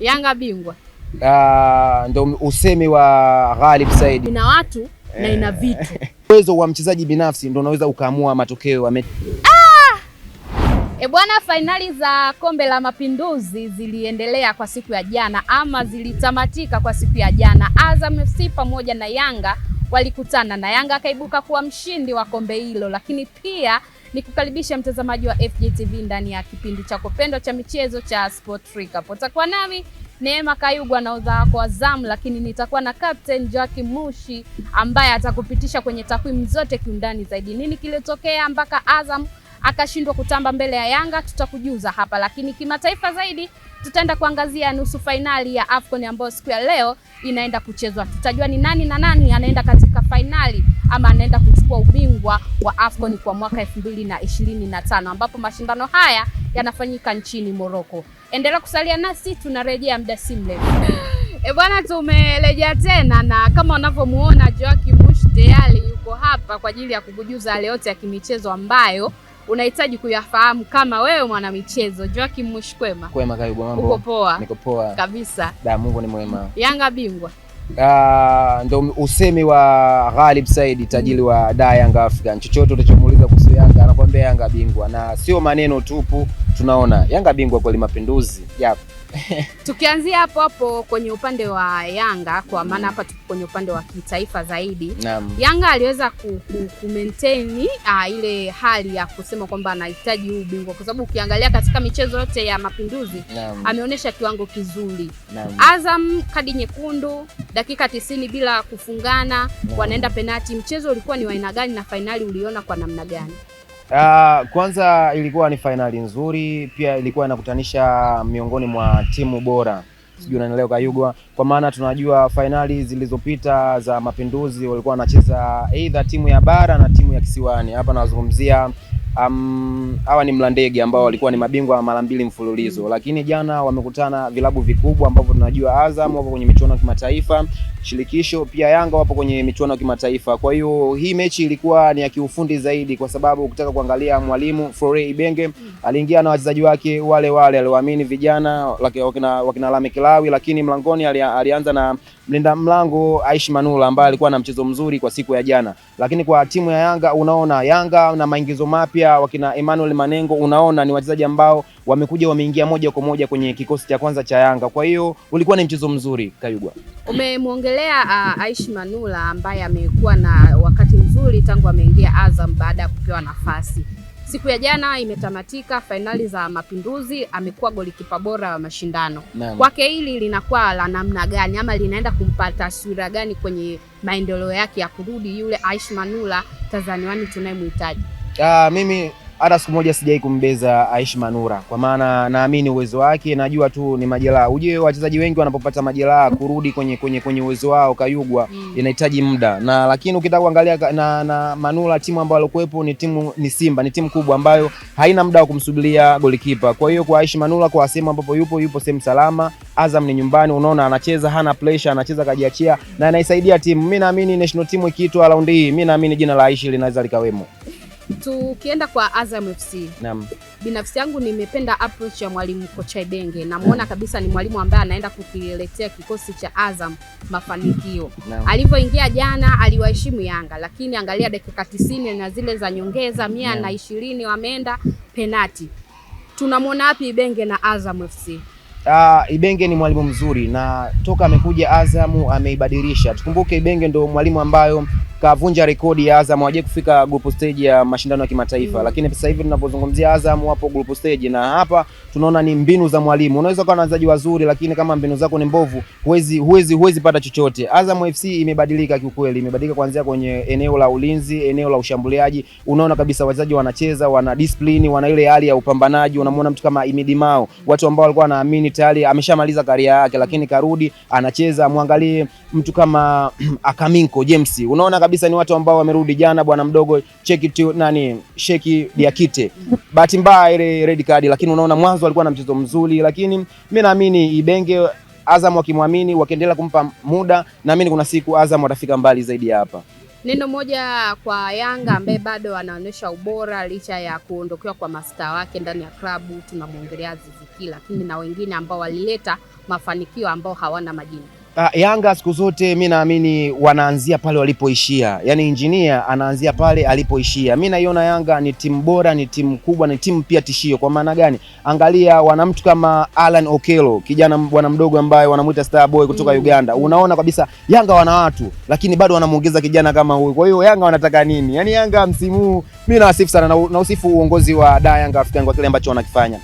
Yanga bingwa. Ndo usemi wa Ghalib Said. Ina watu na ina vitu. Uwezo wa mchezaji binafsi ndo unaweza ukaamua matokeo. Bwana, fainali za Kombe la Mapinduzi ziliendelea kwa siku ya jana, ama zilitamatika kwa siku ya jana. Azam FC pamoja na Yanga walikutana na Yanga akaibuka kuwa mshindi wa kombe hilo, lakini pia ni kukaribisha mtazamaji wa FGTV ndani ya kipindi chako pendwa cha michezo cha Sport Recap. Utakuwa nami Neema Kayugwa na udha wako wa zamu, lakini nitakuwa na Captain Joakim Mushi ambaye atakupitisha kwenye takwimu zote kiundani zaidi. Nini kilitokea mpaka Azam akashindwa kutamba mbele ya Yanga, tutakujuza hapa, lakini kimataifa zaidi tutaenda kuangazia nusu fainali ya AFCON ambayo siku ya leo inaenda kuchezwa. Tutajua ni nani na nani anaenda katika fainali ama anaenda kuchukua ubingwa wa AFCON kwa mwaka 2025 ambapo mashindano haya yanafanyika nchini Morocco. Endelea kusalia nasi, tunarejea muda si mrefu. Bwana, tumerejea tena na kama unavyomuona Joakim Mushi tayari yuko hapa kwa ajili ya kukujuza yale yote ya kimichezo ambayo unahitaji kuyafahamu kama wewe mwana michezo. Joakim Mushi, kwema? Kwema Kayugwa, mambo? Uko poa? Niko poa kabisa. Mungu ni mwema. Yanga bingwa. Ndo usemi wa Ghalib Said, tajiri wa Young African. Chochote utachomuuliza kuhusu Yanga anakuambia Yanga bingwa, na sio maneno tupu, tunaona Yanga bingwa kwa Mapinduzi. Tukianzia hapo hapo kwenye upande wa Yanga, kwa maana hapa tuko kwenye upande wa kitaifa zaidi. Yanga aliweza maintain ile hali ya kusema kwamba anahitaji ubingwa, kwa sababu ukiangalia katika michezo yote ya Mapinduzi ameonyesha kiwango kizuri. Azam kadi nyekundu, dakika 90 bila kufungana, wanaenda penati. Mchezo ulikuwa ni wa aina gani na fainali uliona kwa namna gani? Kwanza ilikuwa ni fainali nzuri, pia ilikuwa inakutanisha miongoni mwa timu bora. Sijui unanielewa Kayugwa, kwa maana tunajua fainali zilizopita za Mapinduzi walikuwa wanacheza either timu ya bara na timu ya kisiwani. Hapa nawazungumzia hawa ni Mlandege ambao walikuwa ni mabingwa mara 2 mfululizo, lakini jana wamekutana vilabu vikubwa ambavyo tunajua Azam wapo kwenye michuano ya kimataifa shirikisho, pia Yanga wapo kwenye michuano ya kimataifa. Kwa hiyo hii mechi ilikuwa ni ya kiufundi zaidi, kwa sababu ukitaka kuangalia mwalimu Florent Ibenge aliingia na wachezaji wake wale aliwaamini vijana wakina Lame Kilawi, lakini mlangoni alianza na mlinda mlango Aishi Manula ambaye alikuwa na mchezo mzuri kwa siku ya jana. Lakini kwa timu ya Yanga, unaona Yanga na maingizo mapya wakina Emmanuel Manengo, unaona ni wachezaji ambao wameingia moja kwa moja kwenye kikosi cha kwanza cha Yanga. Kwa hiyo ulikuwa ni mchezo mzuri Kayugwa. Umemuongelea Aishi Manula ambaye amekuwa na wakati mzuri tangu ameingia Azam baada ya kupewa nafasi. Siku ya jana imetamatika fainali za Mapinduzi, amekuwa golikipa bora wa mashindano. Kwake hili linakuwa la namna gani ama linaenda kumpa taswira gani kwenye maendeleo yake ya kurudi yule Aishi Manula Tanzaniani tunayemhitaji? Mimi hata siku moja sijai kumbeza Aishi Manula, kwa maana naamini uwezo wake. Najua tu ni majeraha. Ujue wachezaji wengi wanapopata majeraha kurudi kwenye uwezo wao Kayugwa inahitaji muda. Na lakini ukitaka kuangalia na Manula, timu ambayo alikuwepo ni Simba, ni timu kubwa ambayo haina muda wa kumsubiria golikipa. Kwa hiyo kwa Aishi Manula, kwa sehemu ambapo yupo sehemu salama, Azam ni nyumbani, unaona anacheza hana pressure, anacheza kajiachia na anaisaidia timu. Mimi naamini national team ikiitwa round hii, mimi naamini jina la Aishi linaweza likawemo. Tukienda kwa Azam FC. Binafsi yangu nimependa approach ya mwalimu kocha Ibenge. Namuona kabisa ni mwalimu ambaye anaenda kukiletea kikosi cha Azam mafanikio. Alivyoingia jana aliwaheshimu Yanga, lakini angalia dakika 90 na zile za nyongeza 120 wameenda penati. Tunamuona wapi Ibenge na Azam FC? Ibenge ni mwalimu mzuri na toka amekuja Azam ameibadilisha. Tukumbuke Ibenge ndo mwalimu ambayo kavunja rekodi ya Azam waje kufika group stage ya mashindano ya kimataifa. Lakini sasa hivi tunapozungumzia Azam wapo group stage, na hapa tunaona ni mbinu za mwalimu. Unaweza kuwa na wachezaji wazuri, lakini kama mbinu zako ni mbovu huwezi pata chochote. Azam FC imebadilika kiukweli, imebadilika kuanzia kwenye eneo la ulinzi, eneo la ushambuliaji. Unaona kabisa wachezaji wanacheza, wana discipline, wana ile hali ya upambanaji. Unamwona mtu kama Imidimao, watu ambao walikuwa wanaamini tayari ameshamaliza karia yake, lakini karudi anacheza. Muangalie mtu kama Akaminko James, unaona kabisa ni watu ambao wamerudi. Jana bwana mdogo Sheki Diakite, bahati mbaya ile red card, lakini unaona mwanzo alikuwa na mchezo mzuri. Lakini mimi naamini Ibenge, Azam wakimwamini, wakiendelea kumpa muda, naamini kuna siku Azam watafika mbali zaidi hapa. Neno moja kwa Yanga ambaye bado anaonyesha ubora licha ya kuondokewa kwa mastaa wake ndani ya klabu, tunamwongelea Aziz Ki, lakini na wengine ambao walileta mafanikio ambao hawana majina. Yanga siku zote mimi naamini wanaanzia pale walipoishia. Yaani engineer anaanzia pale alipoishia. Mimi naiona Yanga ni timu bora, ni timu kubwa, ni timu pia tishio. Kwa maana gani? Angalia wana mtu kama Alan Okello, kijana bwana mdogo ambaye wanamuita Star Boy kutoka Uganda. Unaona kabisa Yanga wana watu, lakini bado wanamuongeza kijana kama huyu. Kwa hiyo Yanga wanataka nini? Yaani Yanga msimu huu mimi nawasifu sana na usifu uongozi wa Yanga African kwa kile ambacho wanakifanya.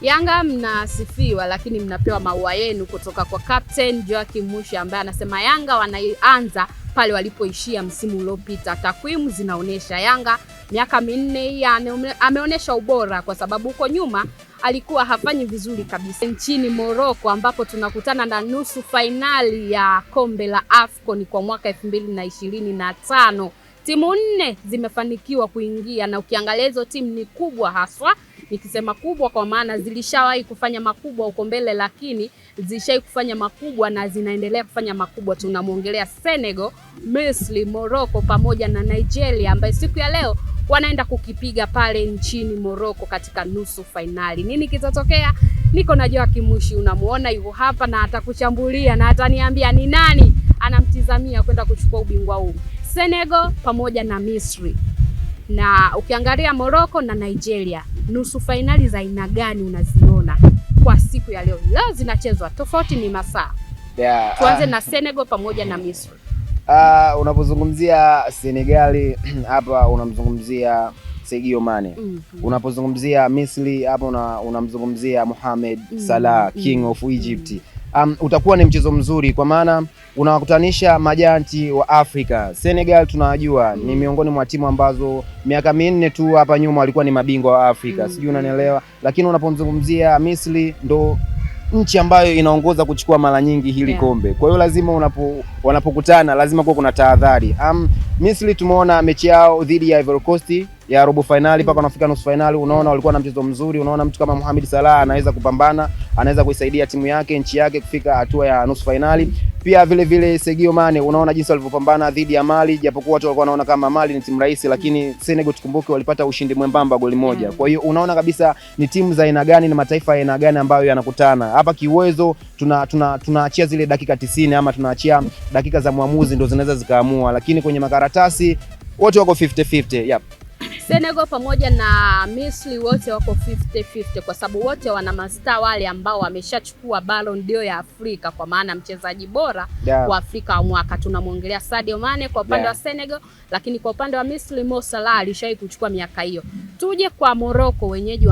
Yanga mnasifiwa, lakini mnapewa maua yenu kutoka kwa Captain Joachim Mushi ambaye anasema Yanga wanaanza pale walipoishia msimu uliopita. Takwimu zinaonesha Yanga miaka 4 hii ameonyesha ubora, kwa sababu huko nyuma alikuwa hafanyi vizuri kabisa. Nchini Morocco ambapo tunakutana na nusu fainali ya kombe la AFCON kwa mwaka 2025. Timu 4 zimefanikiwa kuingia, na ukiangalia hizo timu ni kubwa haswa. Nikisema kubwa kwa maana zilishawahi kufanya makubwa huko mbele, lakini zishawahi kufanya makubwa na zinaendelea kufanya makubwa. Tunamwongelea Senegal, Misri, Morocco pamoja na Nigeria ambaye siku ya leo wanaenda kukipiga pale nchini Morocco katika nusu fainali. Nini kitatokea? Niko na Joachim Mushi, unamuona yuko hapa na atakuchambulia na ataniambia ni nani anamtizamia kwenda kuchukua ubingwa huu. Senegal pamoja na Misri. Na ukiangalia Morocco na Nigeria, nusu fainali za aina gani unaziona kwa siku ya leo? Leo zinachezwa, tofauti ni masaa. Tuanze na Senegal pamoja na Misri. Unapozungumzia Senegali hapa unamzungumzia Sadio Mane. Unapozungumzia Misri hapa unamzungumzia Mohamed Salah, King of Egypt. Utakuwa ni mchezo mzuri kwa maana unawakutanisha majanti wa Afrika. Senegal tunajua ni miongoni mwa timu ambazo miaka 4 tu hapa nyuma walikuwa ni mabingwa wa Afrika. Sijui unanielewa, lakini unapomzungumzia Misri ndo nchi ambayo inaongoza kuchukua mara nyingi hili kombe. Kwa hiyo lazima wanapokutana lazima kuwa kuna tahadhari. Misri tumeona mechi yao dhidi ya Ivory Coast ya robo finali mpaka wanafika nusu finali. Unaona walikuwa na mchezo mzuri. Unaona mtu kama Mohamed Salah anaweza kupambana, anaweza kuisaidia timu yake, nchi yake kufika hatua ya nusu finali. Pia vile vile Sadio Mane, unaona jinsi walivyopambana dhidi ya Mali, japokuwa watu walikuwa wanaona kama Mali ni timu rahisi, lakini Senegal tukumbuke walipata ushindi mwembamba goli moja. Kwa hiyo unaona kabisa ni timu za aina gani na mataifa ya aina gani ambayo yanakutana. Hapa kiuwezo tunaachia zile dakika 90 ama tunaachia dakika za muamuzi ndio zinaweza zikaamua, lakini kwenye makaratasi wote wako 50-50. Senegal pamoja na Misri wote wako 50-50 kwa sababu wote wana mastaa wale ambao wameshachukua Ballon d'Or ya Afrika, kwa maana mchezaji bora wa Afrika wa mwaka. Tunamwongelea Sadio Mane kwa upande wa Senegal, lakini kwa upande wa Misri Mo Salah alishawahi kuchukua miaka hiyo. Tuje kwa Morocco, wenyeji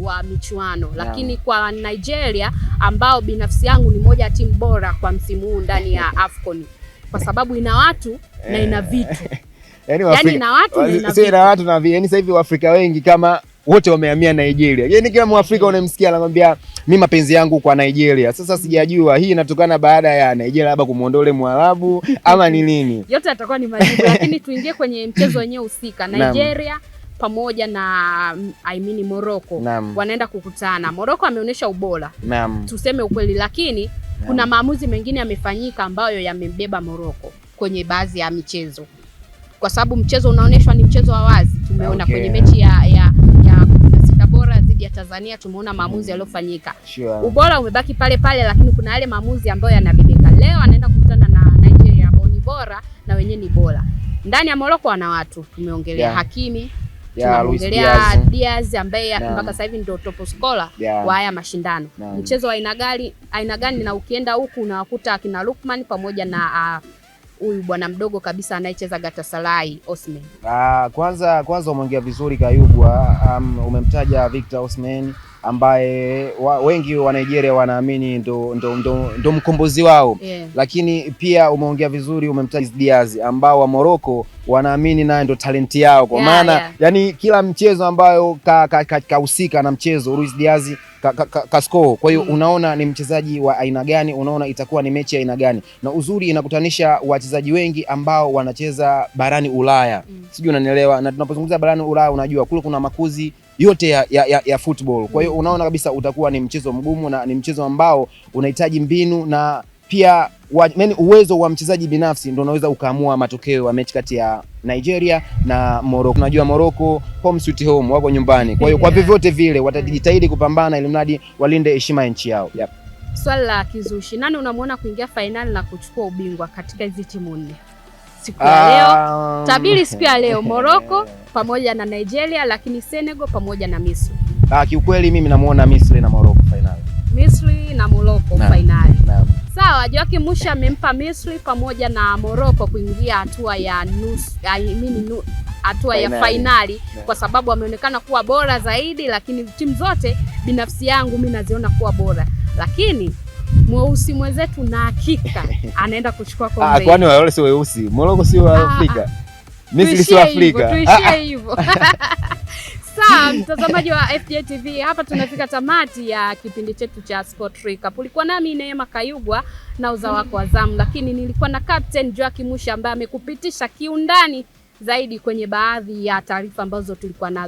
wa michuano, lakini kwa Nigeria ambao binafsi yangu ni moja ya timu bora kwa msimu huu ndani ya AFCON kwa sababu ina watu na ina vitu. Yani na watu na yani sasa hivi Waafrika wengi kama wote wamehamia Nigeria. Yani kila Mwafrika unamsikia anakuambia mimi mapenzi yangu kwa Nigeria. Sasa sijajua hii inatokana baada ya Nigeria labda kumuondoa Mwarabu ama ni nini. Yote yatakuwa ni majibu lakini tuingie kwenye mchezo wenyewe husika. Nigeria pamoja na Morocco wanaenda kukutana. Morocco ameonyesha ubora. Tuseme ukweli, lakini kuna maamuzi mengine yamefanyika ambayo yamembeba Morocco kwenye baadhi ya michezo. Kwa sababu mchezo unaonyeshwa ni mchezo wa wazi. Tumeona kwenye mechi ya 16 bora dhidi ya Tanzania tumeona maamuzi yaliyofanyika. Ubora umebaki pale pale, lakini kuna yale maamuzi ambayo yanabebeka. Leo anaenda kukutana na Nigeria ambao ni bora na wenyewe ni bora. Ndani ya Morocco wana watu. Tumeongelea Hakimi, tumeongelea Diaz ambaye mpaka sasa hivi ndio top scorer wa haya mashindano. Mchezo wa aina gani na ukienda huku unawakuta akina Lukman pamoja na huyu bwana mdogo kabisa anayecheza Galatasaray Osimhen. Kwanza umeongea vizuri Kayugwa. Umemtaja Victor Osimhen ambaye wengi wa Nigeria wanaamini ndo mkombozi wao. Lakini pia umeongea vizuri, umemtaja Diaz ambao wa Morocco wanaamini naye ndo talenti yao kwa maana yani kila mchezo ambayo kahusika na mchezo Luis Diaz score. Kwa hiyo unaona ni mchezaji wa aina gani, unaona itakuwa ni mechi ya aina gani. Na uzuri inakutanisha wachezaji wengi ambao wanacheza barani Ulaya. Sijui unanielewa, na tunapozungumzia barani Ulaya unajua kule kuna makuzi yote ya football. Kwa hiyo unaona kabisa utakuwa ni mchezo mgumu na ni mchezo ambao unahitaji mbinu na pia uwezo wa mchezaji binafsi ndio unaweza ukaamua matokeo ya mechi kati ya Nigeria na Morocco. Unajua Morocco home sweet home, wako nyumbani. Kwa hiyo kwa vyovyote vile watajitahidi kupambana ili mradi walinde heshima ya nchi yao. Yep. Swali la kizushi, nani unamwona kuingia finali na kuchukua ubingwa katika hizi timu nne siku ya leo? Tabiri siku ya leo Morocco pamoja na Nigeria, lakini Senegal pamoja na Misri. Kiukweli mimi namuona Misri na Morocco finali. Misri na Morocco finali. Sawa, Joachim Mushi amempa Misri pamoja na Morocco kuingia hatua ya hatua ya finali kwa sababu ameonekana kuwa bora zaidi, lakini timu zote binafsi yangu mimi naziona kuwa bora. Lakini mweusi mwenzetu na hakika anaenda kuchukua kombe. Kwani wale si weusi? Morocco si wa Afrika. Misri si wa Afrika. Tuishie hivyo. Sawa, mtazamaji wa FJ TV, hapa tunafika tamati ya kipindi chetu cha Sport Recap. Ulikuwa nami Neema Kayugwa na uza wako wa zamu, lakini nilikuwa na Captain Joachim Mushi ambaye amekupitisha kiundani zaidi kwenye baadhi ya taarifa ambazo tulikuwa nazo.